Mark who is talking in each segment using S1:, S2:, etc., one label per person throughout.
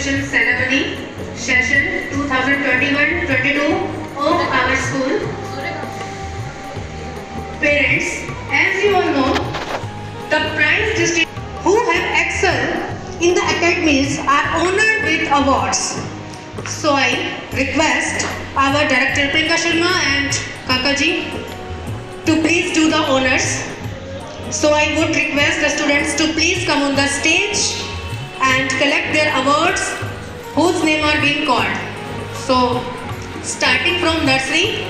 S1: recognition ceremony session 2021-22 of our school. Parents, as you all know, the prize district who have excelled in the academies are honored with awards. So I request our director Priyanka Sharma and Kakaji to please do the honors. So I would request the students to please come on the stage and collect their awards whose name are being called. So starting from nursery,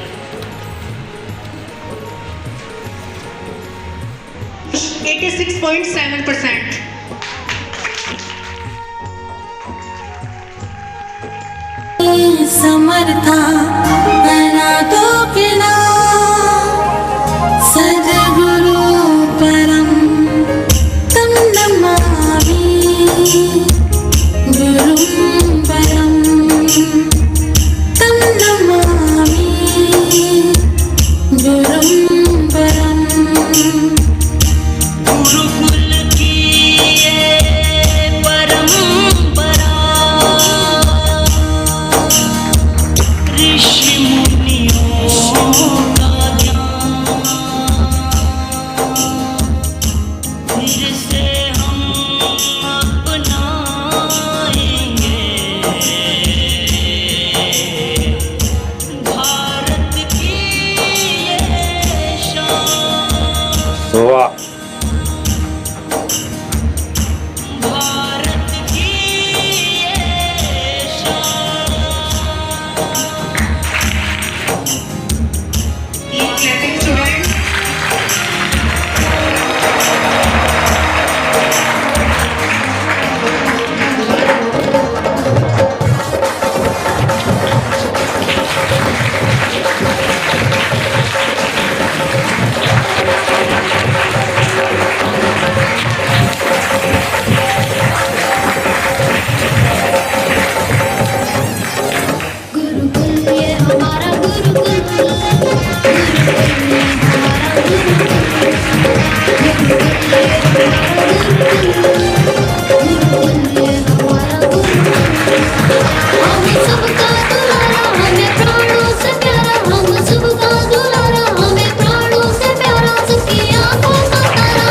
S1: 86.7%.
S2: समर्था अनाथो के नाम सद्गुरु परम तम नमामि गुरुं परम तम नमामि गुरुं परम गुरुकुल की ये परंपरा ऋषि मुनियों का ज्ञान फिर से हम अपनाएंगे भारत की ये शान
S3: वाह
S2: भारत की ये शान
S1: Keep clapping, students.
S2: गुरुकुल ये हमारा गुरुकुल हम सबका दुलारा हमें प्राणों से प्यारा हम सबका दुलारा हमें प्राणों से प्यारा सबकी आंखों का तारा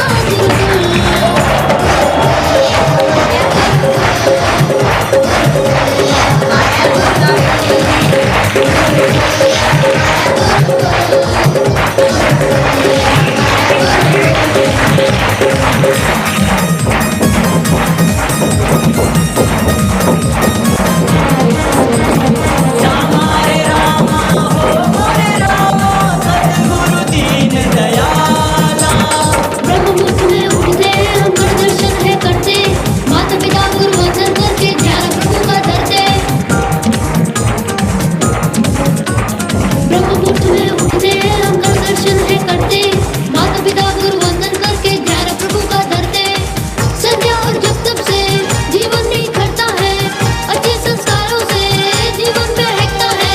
S2: ब्रह्ममुहूर्त में उठते हम कर दर्शन है करते माता पिता गुरु वंदन करके ध्यान प्रभु का धरते ब्रह्ममुहूर्त में उठते हम कर दर्शन है करते माता पिता गुरु वंदन करके ध्यान प्रभु का धरते संध्या और जब तब से जीवन निखरता है अच्छे संस्कारों से जीवन महकता है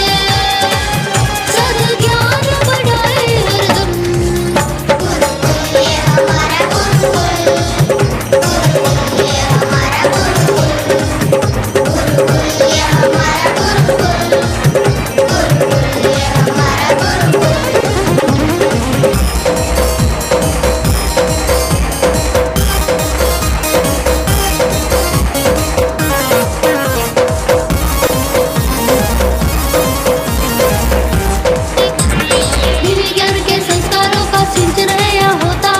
S2: सद ज्ञान बढ़ाए हरदम दिव्य ज्ञान के संस्कारों का सिंचन है या होता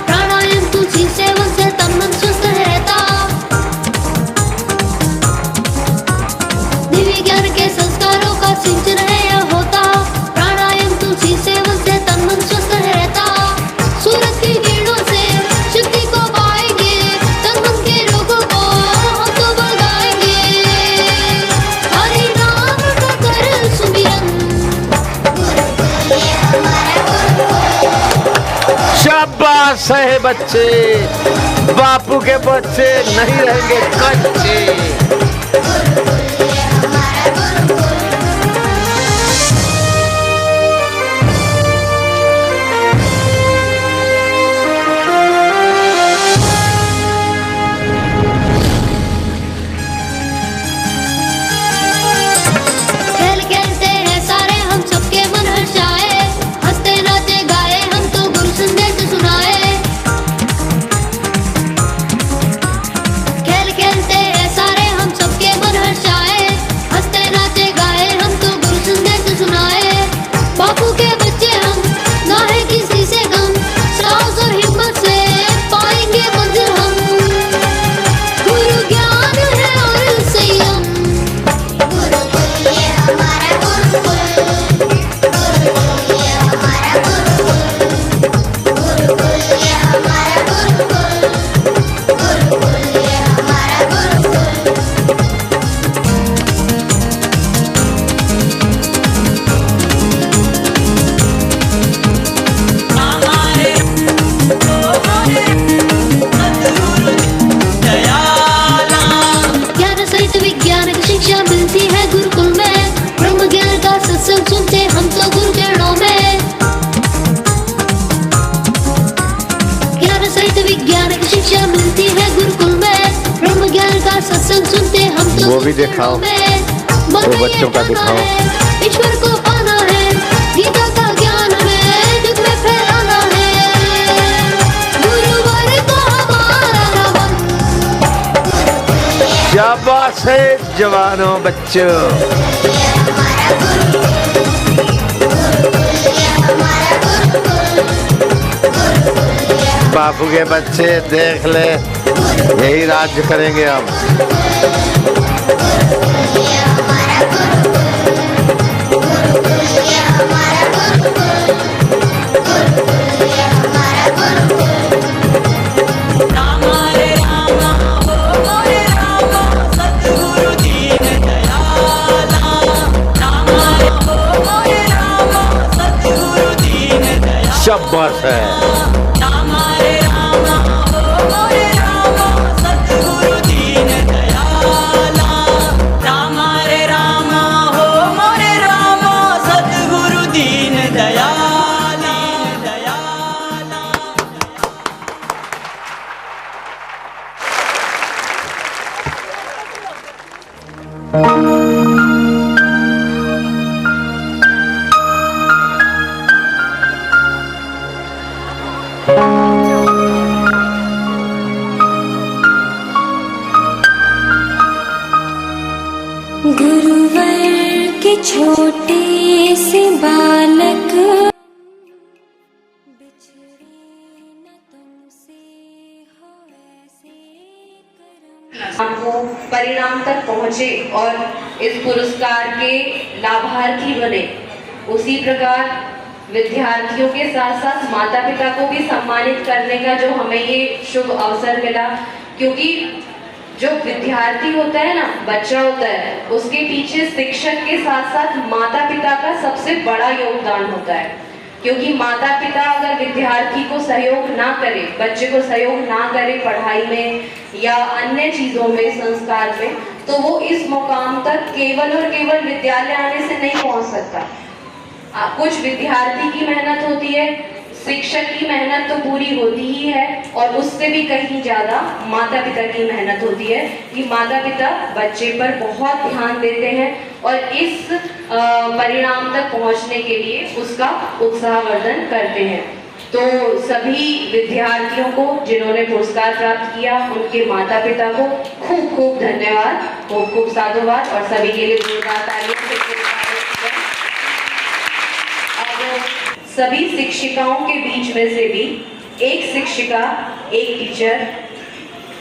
S2: प्राणायाम तुलसी सेवन से तन मन स्वस्थ रहता दिव्य ज्ञान के संस्कारों का सिंचन है या होता प्राणायाम तुलसी सेवन से तन मन स्वस्थ रहता सूरज की किरणों से शक्ति को पाएंगे तन मन के रोगों को हम तो भगाएंगे हरि नाम का कर सुमिरन
S3: शाबाश है बच्चे, बापू के बच्चे नहीं रहेंगे कच्चे। वो भी दिखाओ, वो बच्चों का दिखाओ।
S2: ईश्वर को पाना है, गीता का ज्ञान में जग में फैलाना है। गुरुवर को हमारा नमन।
S3: शाबाश है जवानों बच्चों। बापू के बच्चे देख ले, यही राज्य करेंगे अब। शाबाश है।
S2: गुरुवर के छोटे से बालक बिछड़े न तुमसे हो ऐसे करम।
S4: आपको परिणाम तक पहुँचे और इस पुरस्कार के लाभार्थी बने, उसी प्रकार विद्यार्थियों के साथ साथ माता पिता को भी सम्मानित करने का जो हमें ये शुभ अवसर मिला, क्योंकि जो विद्यार्थी होता है ना, बच्चा होता है, उसके पीछे शिक्षक के साथ साथ माता पिता का सबसे बड़ा योगदान होता है। क्योंकि माता पिता अगर विद्यार्थी को सहयोग ना करे, बच्चे को सहयोग ना करे पढ़ाई में या अन्य चीज़ों में, संस्कार में, तो वो इस मुकाम तक केवल और केवल विद्यालय आने से नहीं पहुंच सकता। कुछ विद्यार्थी की मेहनत होती है, शिक्षक की मेहनत तो पूरी होती ही है, और उससे भी कहीं ज़्यादा माता पिता की मेहनत होती है कि माता पिता बच्चे पर बहुत ध्यान देते हैं और इस परिणाम तक पहुंचने के लिए उसका उत्साहवर्धन करते हैं। तो सभी विद्यार्थियों को जिन्होंने पुरस्कार प्राप्त किया, उनके माता पिता को खूब खूब धन्यवाद, खूब खूब साधुवाद, और सभी के लिए जोरदार तालियां। सभी शिक्षिकाओं के बीच में से भी एक शिक्षिका, एक टीचर,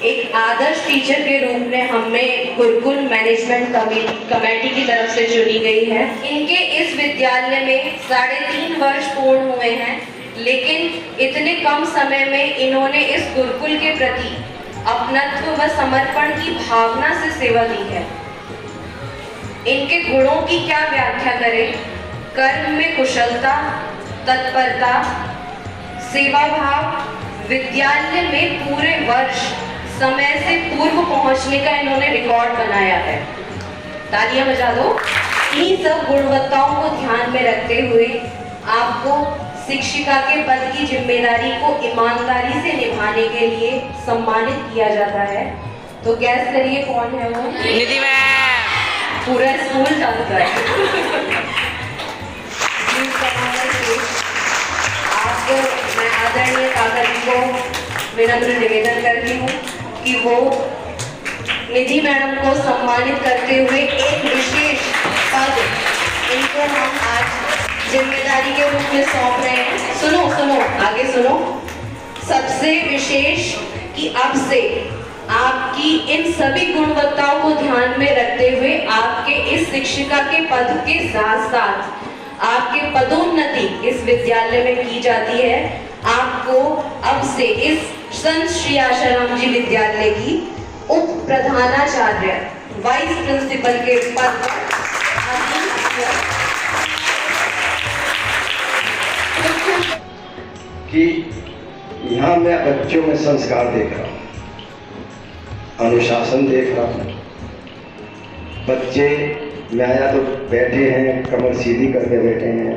S4: एक आदर्श टीचर के रूप में हमें गुरुकुल मैनेजमेंट कमेटी की तरफ से चुनी गई है। इनके इस विद्यालय में 3.5 वर्ष पूर्ण हुए हैं, लेकिन इतने कम समय में इन्होंने इस गुरुकुल के प्रति अपनत्व व समर्पण की भावना से सेवा दी है। इनके गुणों की क्या व्याख्या करें? कर्म में कुशलता, तत्परता, सेवा भाव, विद्यालय में पूरे वर्ष समय से पूर्व पहुंचने का इन्होंने रिकॉर्ड बनाया है। तालियां बजा दो। इन्हीं सब गुणवत्ताओं को ध्यान में रखते हुए आपको शिक्षिका के पद की जिम्मेदारी को ईमानदारी से निभाने के लिए सम्मानित किया जाता है। तो गैस करिए कौन है वो? निधि मैम। पूरा स्कूल जानता है। आपको मैं आदरणीय काका जी को विनम्र निवेदन करती हूँ कि वो निधि मैडम को सम्मानित करते हुए एक विशेष पद इनको हम आज जिम्मेदारी के रूप में सौंप रहे हैं। सुनो सुनो, आगे सुनो। सबसे विशेष कि अब से आपकी इन सभी गुणवत्ताओं को ध्यान में रखते हुए आपके इस शिक्षिका के पद के साथ साथ आपके पदोन्नति इस विद्यालय में की जाती है। आपको अब से इस संत श्री आशाराम जी विद्यालय की उप प्रधानाचार्य, वाइस प्रिंसिपल के पद पर
S5: कि यहाँ मैं बच्चों में संस्कार देख रहा हूँ, अनुशासन देख रहा हूँ। बच्चे या तो बैठे हैं, कमर सीधी करके बैठे हैं।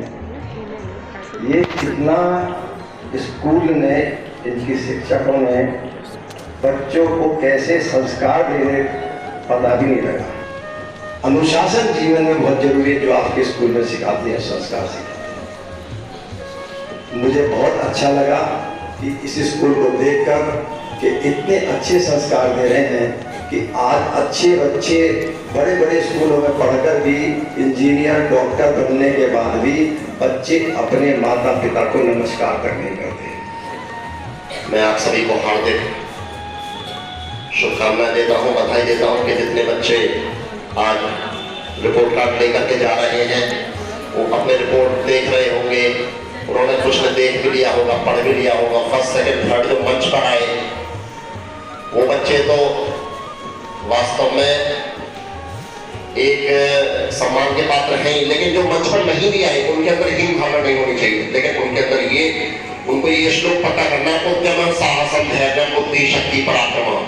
S5: ये कितना स्कूल ने, इनकी शिक्षकों ने बच्चों को कैसे संस्कार देने पता भी नहीं लगा। अनुशासन जीवन में बहुत जरूरी है, जो आपके स्कूल में सिखाते हैं, संस्कार सिखाते हैं। मुझे बहुत अच्छा लगा कि इस स्कूल को देखकर कि इतने अच्छे संस्कार दे रहे हैं कि आज अच्छे बच्चे बड़े बड़े स्कूलों में पढ़कर भी इंजीनियर डॉक्टर बनने के बाद भी बच्चे अपने माता पिता को नमस्कार तक नहीं करते।
S6: मैं आप सभी को हार्दिक शुभकामनाएं देता हूं, बधाई देता हूं कि जितने बच्चे आज रिपोर्ट कार्ड लेकर के जा रहे हैं वो अपने रिपोर्ट देख रहे होंगे, उन्होंने कुछ न देख भी लिया होगा, पढ़ भी लिया होगा। फर्स्ट सेकंड थर्ड जो मंच पर आए वो बच्चे तो वास्तव में एक सम्मान के पात्र हैं, लेकिन जो मंच पर नहीं भी आए उनके अंदर हीन भावना नहीं होनी चाहिए, लेकिन उनके अंदर उनको ये श्लोक पता करना है, उद्यमं साहसं धैर्यं बुद्धि शक्ति पराक्रमः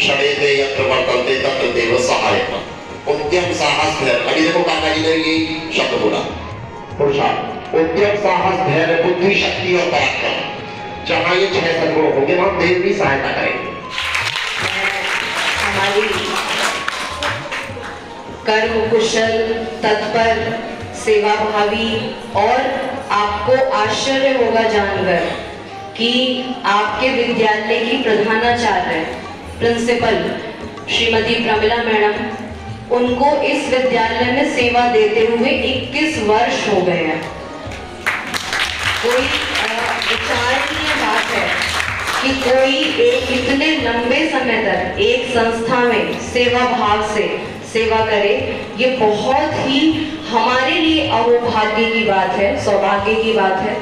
S6: षडेते यत्र वर्तन्ते तत्र देव सहायः। उद्यम साहस धैर्य, अभी देखो काका जी ने ये शब्द बोला, पुरुषार्थ, उद्यम साहस धैर्य बुद्धि शक्ति और पराक्रम, जहां ये 6 सद्गुण होंगे वहां देव भी सहायता करेंगे।
S4: हमारी कर्म कुशल, तत्पर, सेवाभावी और आपको आश्चर्य होगा जानकर कि आपके विद्यालय की प्रधानाचार्य प्रिंसिपल श्रीमती प्रमिला मैडम, उनको इस विद्यालय में सेवा देते हुए 21 वर्ष हो गए हैं। कोई विचार की यह बात है कि कोई एक इतने लंबे समय तक एक संस्था में सेवा भाव से सेवा करे, ये बहुत ही हमारे लिए अहोभाग्य की बात है, सौभाग्य की बात है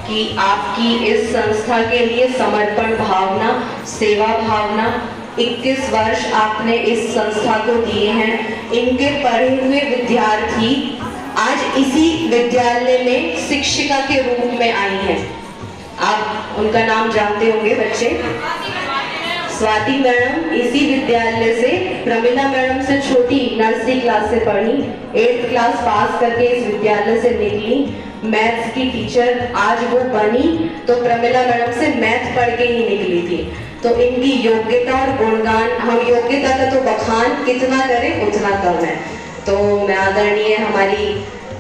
S4: कि आपकी इस संस्था के लिए समर्पण भावना, सेवा भावना 21 वर्ष आपने इस संस्था को दिए हैं। इनके पढ़े हुए विद्यार्थी आज इसी विद्यालय में शिक्षिका के रूप में आई हैं। आप उनका नाम जानते होंगे बच्चे, स्वाति मैडम इसी विद्यालय से, प्रमिला मैडम से छोटी नर्सरी क्लास से पढ़ी, 8th क्लास पास करके इस विद्यालय से निकली, मैथ्स की टीचर आज वो बनी तो प्रमिला मैडम से मैथ पढ़ के ही निकली थी। तो इनकी योग्यता और गुणगान, हम योग्यता का तो बखान कितना करें उतना कम है। तो मैं आदरणीय हमारी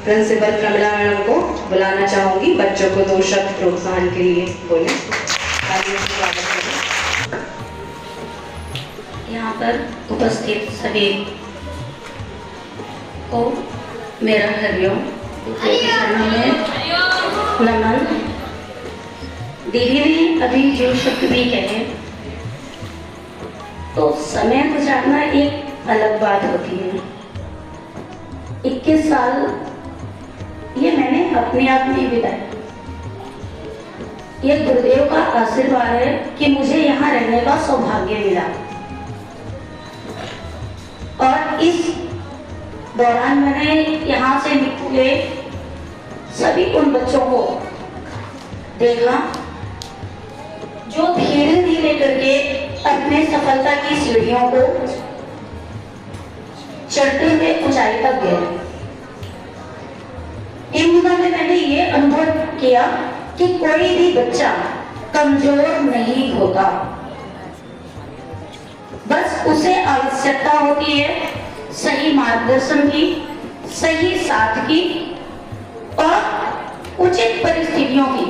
S4: प्रिंसिपल प्रमिला मैडम को बुलाना चाहूंगी, बच्चों को 2 शब्द प्रोत्साहन के लिए बोले।
S7: यहाँ पर उपस्थित सभी को मेरा हरिओम, चरणों में नमन। दीदी ने अभी जो शब्द भी कहे तो समय गुजारना एक अलग बात होती है। 21 साल ये मैंने अपने आप में बिताए। ये गुरुदेव का आशीर्वाद है कि मुझे यहाँ रहने का सौभाग्य मिला। और इस दौरान मैंने यहाँ से निकले सभी उन बच्चों को देखा जो धीरे धीरे करके अपने सफलता की सीढ़ियों को चढ़ते हुए ऊंचाई तक गए। इन दिनों में मैंने ये अनुभव किया कि कोई भी बच्चा कमजोर नहीं होता, बस उसे आवश्यकता होती है सही मार्गदर्शन की, सही साथ की और उचित परिस्थितियों की।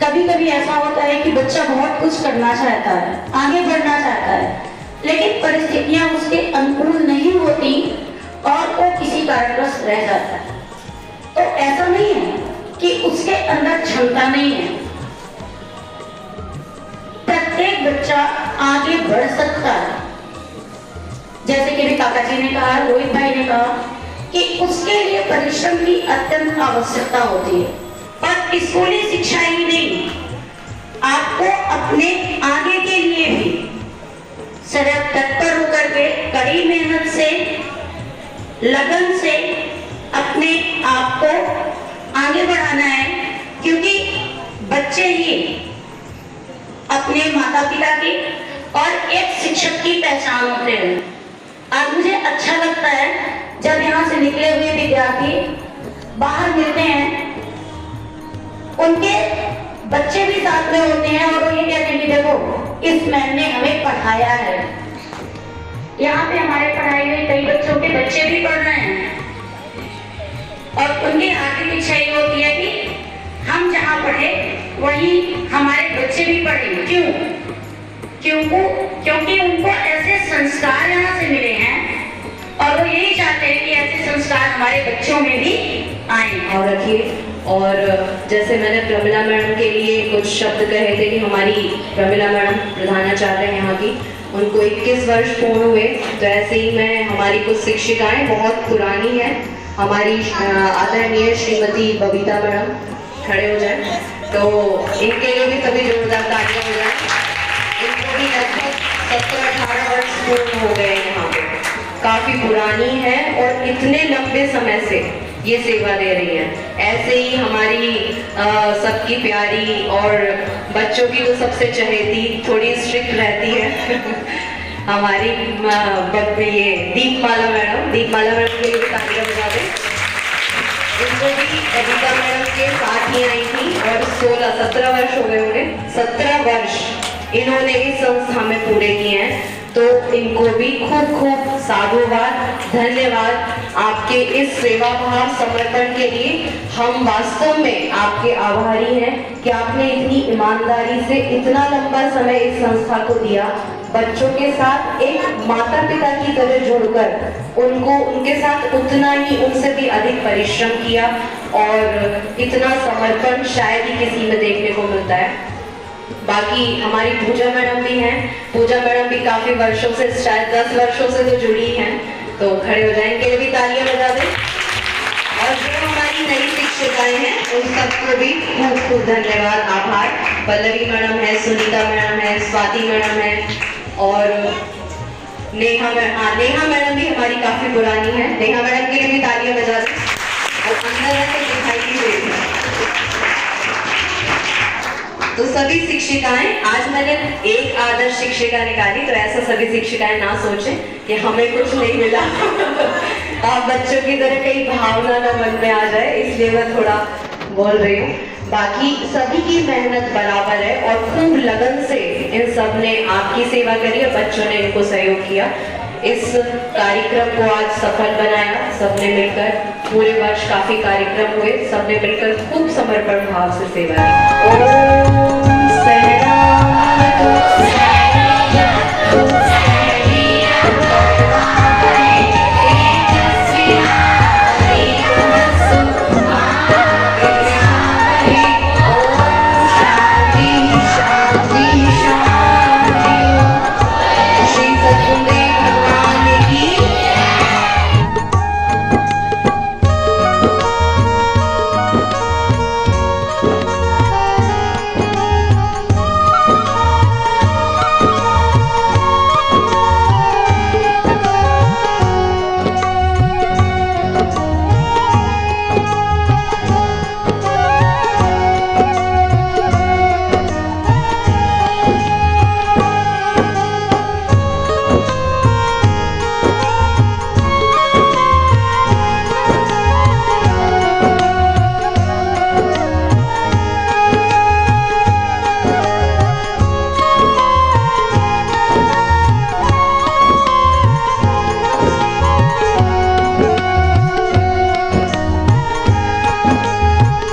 S7: कभी कभी ऐसा होता है कि बच्चा बहुत कुछ करना चाहता है, आगे बढ़ना चाहता है, लेकिन परिस्थितियां उसके अनुकूल नहीं होती और वो किसी कारणवश रह जाता है। तो ऐसा नहीं है कि उसके अंदर क्षमता नहीं है। प्रत्येक बच्चा आगे बढ़ सकता है। जैसे कि काका जी ने कहा, रोहित भाई ने कहा कि उसके लिए परिश्रम की अत्यंत आवश्यकता होती है। पर स्कूली शिक्षा ही नहीं, आपको अपने आगे के लिए भी सदैव तत्पर होकर के कड़ी मेहनत से, लगन से अपने आप को आगे बढ़ाना है, क्योंकि बच्चे ही अपने माता पिता की और एक शिक्षक की पहचान होते हैं। आज मुझे अच्छा लगता है जब यहाँ से निकले हुए विद्यार्थी बाहर मिलते हैं, उनके बच्चे भी साथ में होते हैं और वो ये कहते हैं कि देखो इस मैम ने हमें पढ़ाया है। यहाँ पे हमारे पढ़ाए हुए कई बच्चों के बच्चे भी पढ़ रहे हैं और उनकी हार्दिक इच्छा ये होती है कि हम जहाँ पढ़े वहीं हमारे बच्चे भी पढ़ें। क्योंकि उनको ऐसे संस्कार यहाँ से मिले हैं और वो यही चाहते हैं कि ऐसे संस्कार हमारे बच्चों में भी आए।
S4: और रखिए। और जैसे मैंने प्रमिला मैडम के लिए कुछ शब्द कहे थे कि हमारी प्रमिला मैडम प्रधानाचार्य हैं यहाँ की, उनको 21 वर्ष पूर्ण हुए, तो ऐसे ही मैं हमारी कुछ शिक्षिकाएं बहुत पुरानी हैं, हमारी आदरणीय श्रीमती बबीता मैडम खड़े हो जाए तो इनके लिए भी सभी जोरदार तालियां हो जाए। इनको भी लगभग 17-18 वर्ष पूर्ण हो गए यहाँ पे, काफी पुरानी है और इतने लंबे समय से ये सेवा दे रही हैं। ऐसे ही हमारी सबकी प्यारी और बच्चों की तो सबसे चहेती, थोड़ी स्ट्रिक्ट रहती है हमारी ये दीपमाला मैडम के लिए तालियां बजा दें। इनको भी बबीता मैडम के साथ ही आई थी और 17 वर्ष हो गए उन्हें, 17 वर्ष इन्होंने इस संस्था में पूरे किए हैं। तो इनको भी खूब खूब साधुवाद, धन्यवाद आपके इस सेवा भाव समर्पण के लिए। हम वास्तव में आपके आभारी हैं कि आपने इतनी ईमानदारी से इतना लंबा समय इस संस्था को दिया, बच्चों के साथ एक माता पिता की तरह जुड़कर उनको उनके साथ उतना ही उनसे भी अधिक परिश्रम किया और इतना समर्पण शायद ही किसी में देखने को मिलता है। बाकी हमारी पूजा मैडम भी हैं, पूजा मैडम भी काफी वर्षों से, शायद 10 वर्षों से तो जुड़ी हैं, तो खड़े हो जाएं, इनके लिए भी तालियां बजा दें। और जो हमारी नई शिक्षिकाएं हैं उन सबको भी खूब खूब धन्यवाद, आभार। पल्लवी मैडम है, सुनीता मैडम है, स्वाति मैडम है और नेहा मैडम भी हमारी काफी पुरानी है, नेहा मैडम के लिए भी तालियां बजा दें। और अंदर से दिखाई नहीं देती है। तो सभी शिक्षिकाएं, आज मैंने एक आदर्श शिक्षिका निकाली, तो ऐसा सभी शिक्षिकाएं ना सोचें कि हमें कुछ नहीं मिला आप बच्चों की तरह कई भावना ना मन में आ जाए, इसलिए मैं थोड़ा बोल रही हूँ। बाकी सभी की मेहनत बराबर है और खूब लगन से इन सब ने आपकी सेवा करी और बच्चों ने इनको सहयोग किया। इस कार्यक्रम को आज सफल बनाया सबने मिलकर, पूरे वर्ष काफी कार्यक्रम हुए, सबने मिलकर खूब समर्पण भाव से सेवा की।